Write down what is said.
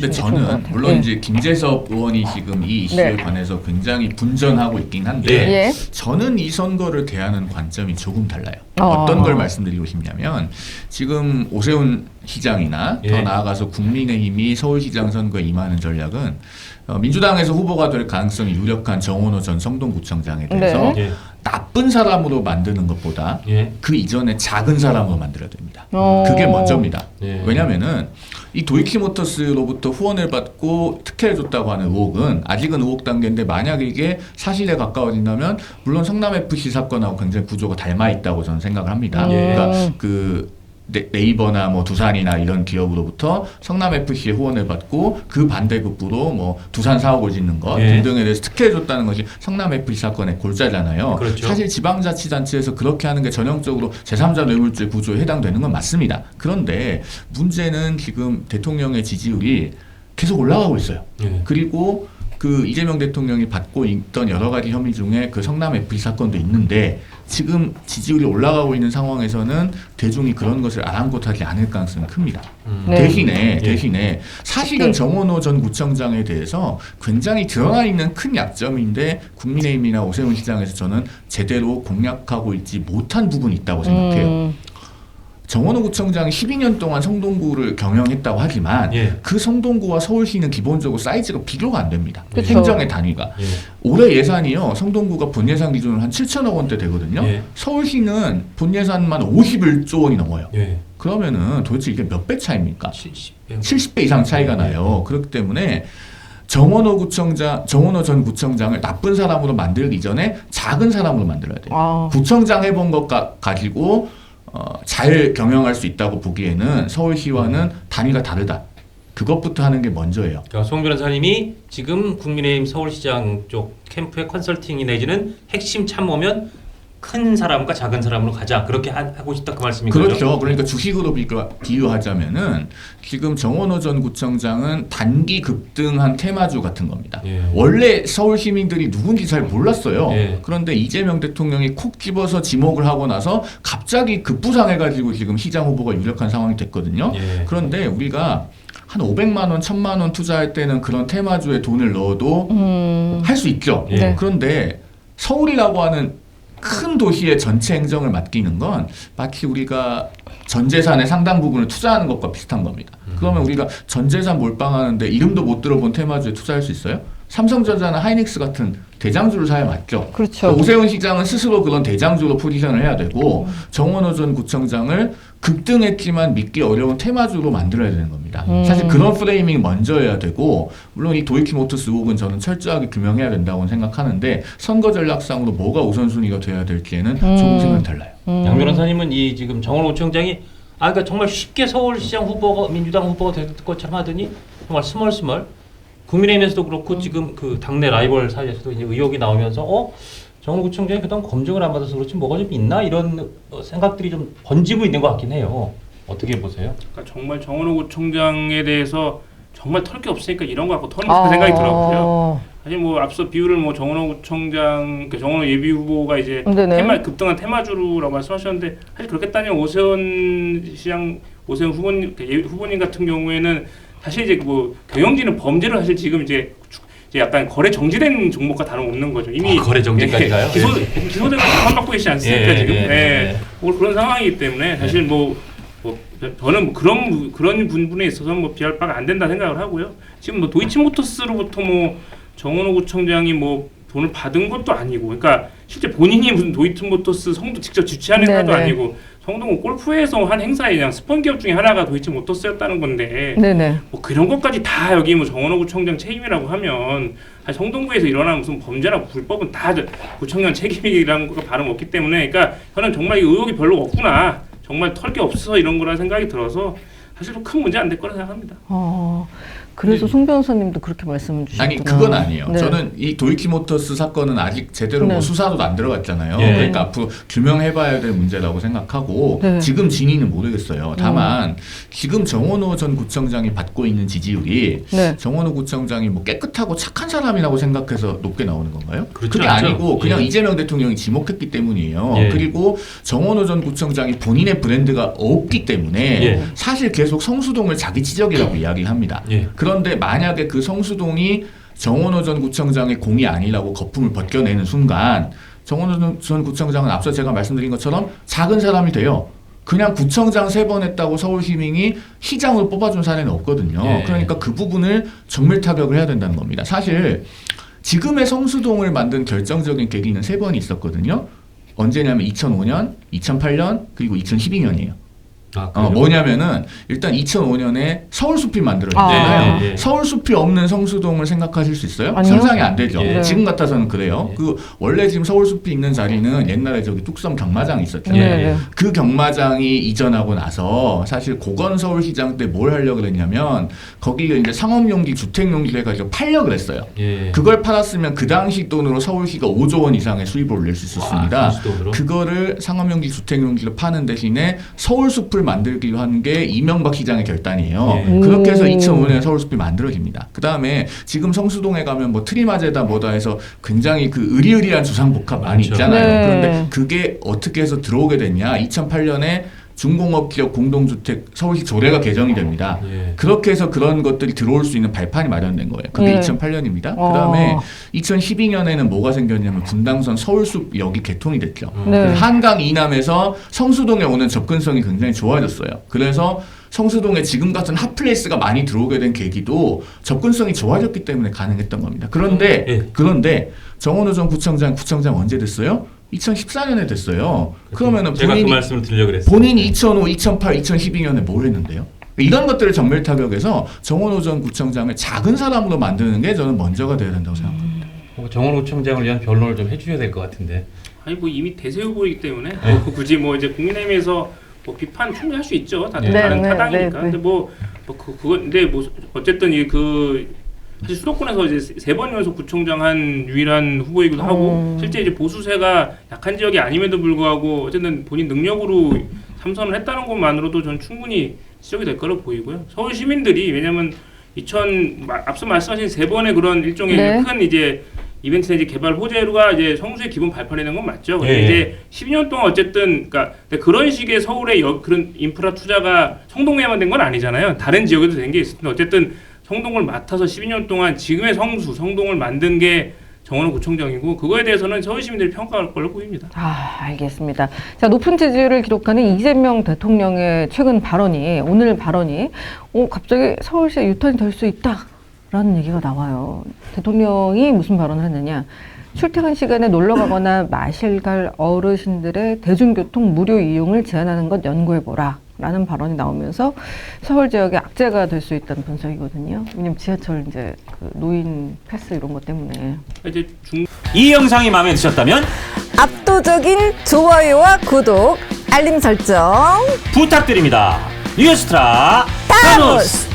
근데 좋을 것 저는 같아요. 물론 예. 이제 김재섭 의원이 지금 이 이슈에 네. 관해서 굉장히 분전하고 있긴 한데 예. 저는 이 선거를 대하는 관점이 조금 달라요. 아. 어떤 걸 말씀드리고 싶냐면 지금 오세훈 시장이나 예. 더 나아가서 국민의힘이 서울시장 선거에 임하는 전략은 민주당에서 후보가 될 가능성이 유력한 정원호 전 성동구청장에 대해서 예. 나쁜 사람으로 만드는 것보다 예. 그 이전에 작은 사람으로 만들어야 됩니다. 어. 그게 먼저입니다. 예. 왜냐면은 이 도이치모터스로부터 후원을 받고 특혜해줬다고 하는 의혹은 아직은 의혹 단계인데 만약 이게 사실에 가까워진다면 물론 성남FC 사건하고 굉장히 구조가 닮아 있다고 저는 생각을 합니다. 예. 그러니까 그 네이버나 뭐 두산이나 이런 기업으로부터 성남FC의 후원을 받고 그 반대급부로 뭐 두산 사업을 짓는 것 예. 등등에 대해서 특혜해줬다는 것이 성남FC 사건의 골자잖아요. 그렇죠. 사실 지방자치단체에서 그렇게 하는 게 전형적으로 제3자 뇌물죄 구조에 해당되는 건 맞습니다. 그런데 문제는 지금 대통령의 지지율이 계속 올라가고 있어요. 예. 그리고 그 이재명 대통령이 받고 있던 여러 가지 혐의 중에 그 성남 FC 사건도 있는데 지금 지지율이 올라가고 있는 상황에서는 대중이 그런 것을 아랑곳하지 않을 가능성이 큽니다. 네. 대신에 사실은 네. 정원호 전 구청장에 대해서 굉장히 드러나 있는 큰 약점인데 국민의힘이나 오세훈 시장에서 저는 제대로 공략하고 있지 못한 부분이 있다고 생각해요. 정원호 구청장이 12년 동안 성동구를 경영했다고 하지만 예. 그 성동구와 서울시는 기본적으로 사이즈가 비교가 안 됩니다. 그쵸. 행정의 단위가. 예. 올해 예산이요. 성동구가 본 예산 기준으로 한 7천억 원대 되거든요. 예. 서울시는 본 예산만 51조 원이 넘어요. 예. 그러면은 도대체 이게 몇 배 차이입니까? 70배. 70배 이상 차이가 나요. 그렇기 때문에 정원호 전 구청장을 나쁜 사람으로 만들기 전에 작은 사람으로 만들어야 돼요. 아. 구청장 해본 것 가지고 잘 경영할 수 있다고 보기에는 서울시와는 단위가 다르다. 그것부터 하는 게 먼저예요. 그러니까 송 변호사님이 지금 국민의힘 서울시장 쪽 캠프의 컨설팅이 내지는 핵심 참모면 큰 사람과 작은 사람으로 가자 그렇게 하고 싶다 그 말씀인 거죠? 그렇죠. 그러니까 주식으로 비유하자면은 지금 정원호 전 구청장은 단기 급등한 테마주 같은 겁니다. 예. 원래 서울 시민들이 누군지 잘 몰랐어요. 예. 그런데 이재명 대통령이 콕 집어서 지목을 하고 나서 갑자기 급부상해가지고 지금 시장 후보가 유력한 상황이 됐거든요. 예. 그런데 우리가 한 500만 원, 1000만 원 투자할 때는 그런 테마주에 돈을 넣어도 할 수 있죠. 예. 네. 그런데 서울이라고 하는 큰 도시의 전체 행정을 맡기는 건 마치 우리가 전 재산의 상당 부분을 투자하는 것과 비슷한 겁니다. 그러면 우리가 전 재산 몰빵하는데 이름도 못 들어본 테마주에 투자할 수 있어요? 삼성전자나 하이닉스 같은 대장주를 사야 맞죠. 그렇죠. 그러니까 오세훈 시장은 스스로 그런 대장주로 포지션을 해야 되고 정원호 전 구청장을 급등했지만 믿기 어려운 테마주로 만들어야 되는 겁니다. 사실 그런 프레이밍이 먼저 해야 되고 물론 이 도이치모터스 의혹은 저는 철저하게 규명해야 된다고 생각하는데 선거 전략상으로 뭐가 우선순위가 돼야 될지에는 조금 생각이 달라요. 양 변호사님은 이 지금 정원호 구청장이 그러니까 정말 쉽게 서울시장 후보가 민주당 후보가 될 것처럼 하더니 정말 스멀스멀 국민의힘에서도 그렇고 지금 그 당내 라이벌 사이에서도 이제 의혹이 나오면서 정원호 구청장이 그동안 검증을 안 받아서 그렇지 뭐가 좀 있나 이런 생각들이 좀 번지고 있는 것 같긴 해요. 어떻게 보세요? 그러니까 정말 정원호 구청장에 대해서 정말 털 게 없으니까 이런 거 갖고 터는 그 생각이 들었고요. 사실 뭐 앞서 비유를 뭐 정원호 구청장, 그 정원호 예비 후보가 이제 네네. 급등한 테마주라고 말씀하셨는데 사실 그렇게 따지면 오세훈 시장, 오세훈 후보님 같은 경우에는 사실 이제 뭐 경영진은 범죄를 사실 지금 이제 약간 거래 정지된 종목과 다름없는 거죠. 이미 거래 정지까지 가요? 기소되고 재판받고 계시지 않습니까 지금? 뭐 그런 상황이기 때문에 사실 저는 뭐 그런 부분에 있어서 뭐 비할 바가 안 된다 생각을 하고요. 지금 뭐 도이치모터스로부터 뭐 정원호 구청장이 뭐 돈을 받은 것도 아니고, 그러니까 실제 본인이 무슨 도이치모터스 성도 직접 주최하는 행사도 아니고 성동구 골프회에서 한 행사에 그냥 스폰 기업 중에 하나가 도이치모터스였다는 건데, 네네. 뭐 그런 것까지 다 여기 뭐 정원호 구청장 책임이라고 하면 사실 성동구에서 일어난 무슨 범죄나 불법은 다 구청장 책임이라는 거가 발음 없기 때문에, 그러니까 저는 정말 이 의혹이 별로 없구나, 정말 털 게 없어서 이런 거라는 생각이 들어서 사실 큰 문제 안 될 거라 생각합니다. 그래서 송 변호사님도 그렇게 말씀을 주셨구나. 아니 그건 아니에요. 네. 저는 이 도이치모터스 사건은 아직 제대로 네. 뭐 수사도 안 들어갔잖아요. 예. 그러니까 앞으로 규명해봐야 될 문제라고 생각하고 네. 지금 진위는 모르겠어요. 다만 지금 정원호 전 구청장이 받고 있는 지지율이 네. 정원호 구청장이 뭐 깨끗하고 착한 사람이라고 생각해서 높게 나오는 건가요? 그렇지 그게 않죠. 아니고 그냥 예. 이재명 대통령이 지목했기 때문이에요. 예. 그리고 정원호 전 구청장이 본인의 브랜드가 없기 때문에 예. 사실 계속 계속 성수동을 자기 지적이라고 이야기를 합니다. 예. 그런데 만약에 그 성수동이 정원호 전 구청장의 공이 아니라고 거품을 벗겨내는 순간 정원호 전 구청장은 앞서 제가 말씀드린 것처럼 작은 사람이 돼요. 그냥 구청장 3번 했다고 서울시민이 시장으로 뽑아준 사례는 없거든요. 예. 그러니까 그 부분을 정밀 타격을 해야 된다는 겁니다. 사실 지금의 성수동을 만든 결정적인 계기는 3번이 있었거든요. 언제냐면 2005년, 2008년, 그리고 2012년이에요. 뭐냐면은 일단 2005년에 서울숲이 만들어졌잖아요. 네, 네. 서울숲이 없는 성수동을 생각하실 수 있어요? 아니요. 상상이 안 되죠. 네. 지금 같아서는 그래요. 네. 그 원래 지금 서울숲이 있는 자리는 옛날에 저기 뚝섬 경마장이 있었잖아요. 네. 그 경마장이 이전하고 나서 사실 고건 서울시장 때 뭘 하려고 그랬냐면 거기에 이제 상업용지, 주택용지를 해가지고 팔려고 그랬어요. 예. 그걸 팔았으면 그 당시 돈으로 서울시가 5조 원 이상의 수입을 올릴 수 있었습니다. 돈으로? 그거를 상업용지, 주택용지로 파는 대신에 서울숲을 만들기로 한 게 이명박 시장의 결단이에요. 네. 그렇게 해서 오. 2005년에 서울숲이 만들어집니다. 그 다음에 지금 성수동에 가면 뭐 트리마제다 뭐다 해서 굉장히 그 의리의리한 주상복합 많이 많죠. 있잖아요. 네. 그런데 그게 어떻게 해서 들어오게 됐냐? 2008년에 중공업 기업 공동주택 서울시 조례가 개정이 됩니다. 예. 그렇게 해서 그런 것들이 들어올 수 있는 발판이 마련된 거예요. 그게 네. 2008년입니다. 어. 그다음에 2012년에는 뭐가 생겼냐면 분당선 서울숲역이 개통이 됐죠. 네. 그래서 한강 이남에서 성수동에 오는 접근성이 굉장히 좋아졌어요. 그래서 성수동에 지금 같은 핫플레이스가 많이 들어오게 된 계기도 접근성이 좋아졌기 때문에 가능했던 겁니다. 그런데 정원호 전 구청장 언제 됐어요? 2014년에 됐어요. 그러면은 제가 그 말씀을 드리려고 그랬어요. 본인이 2005, 2008, 2012년에 뭘 했는데요? 이런 것들을 정밀 타격해서 정원호 전 구청장을 작은 사람으로 만드는 게 저는 먼저가 돼야 된다고 생각합니다. 정원호 구청장을 위한 변론을 좀 해주셔야 될 것 같은데. 아니 뭐 이미 대세 후보이기 때문에 뭐 굳이 뭐 이제 국민의힘에서 뭐 비판 충분히 할 수 있죠. 다들 네, 다른 네, 타당이니까. 네, 네. 근데 근데 뭐 어쨌든 사실 수도권에서 이제 3번 연속 구청장 한 유일한 후보이기도 하고 실제 이제 보수세가 약한 지역이 아님에도 불구하고 어쨌든 본인 능력으로 삼선을 했다는 것만으로도 저는 충분히 지적이 될 거로 보이고요. 서울 시민들이 왜냐면 앞서 말씀하신 3번의 그런 일종의 네. 큰 이제 이벤트 내지 개발 호재가 이제 성수의 기본 발판이 된 건 맞죠. 근데 예. 이제 12년 동안 어쨌든 그러니까 그런 식의 서울의 그런 인프라 투자가 성동에만 된 건 아니잖아요. 다른 지역에도 된 게 있을 텐데 어쨌든 성동을 맡아서 12년 동안 지금의 성동을 만든 게 정원호 구청장이고 그거에 대해서는 서울 시민들이 평가할 걸로 보입니다. 알겠습니다. 자, 높은 지지율을 기록하는 이재명 대통령의 오늘 발언이 갑자기 서울시에 유턴이 될 수 있다라는 얘기가 나와요. 대통령이 무슨 발언을 했느냐? 출퇴근 시간에 놀러 가거나 마실 갈 어르신들의 대중교통 무료 이용을 제한하는 것 연구해보라. 라는 발언이 나오면서 서울 지역의 악재가 될 수 있다는 분석이거든요. 왜냐면 지하철 이제 그 노인 패스 이런 것 때문에. 이제 이 영상이 마음에 드셨다면 압도적인 좋아요와 구독, 알림 설정 부탁드립니다. 뉴스트라 타노스!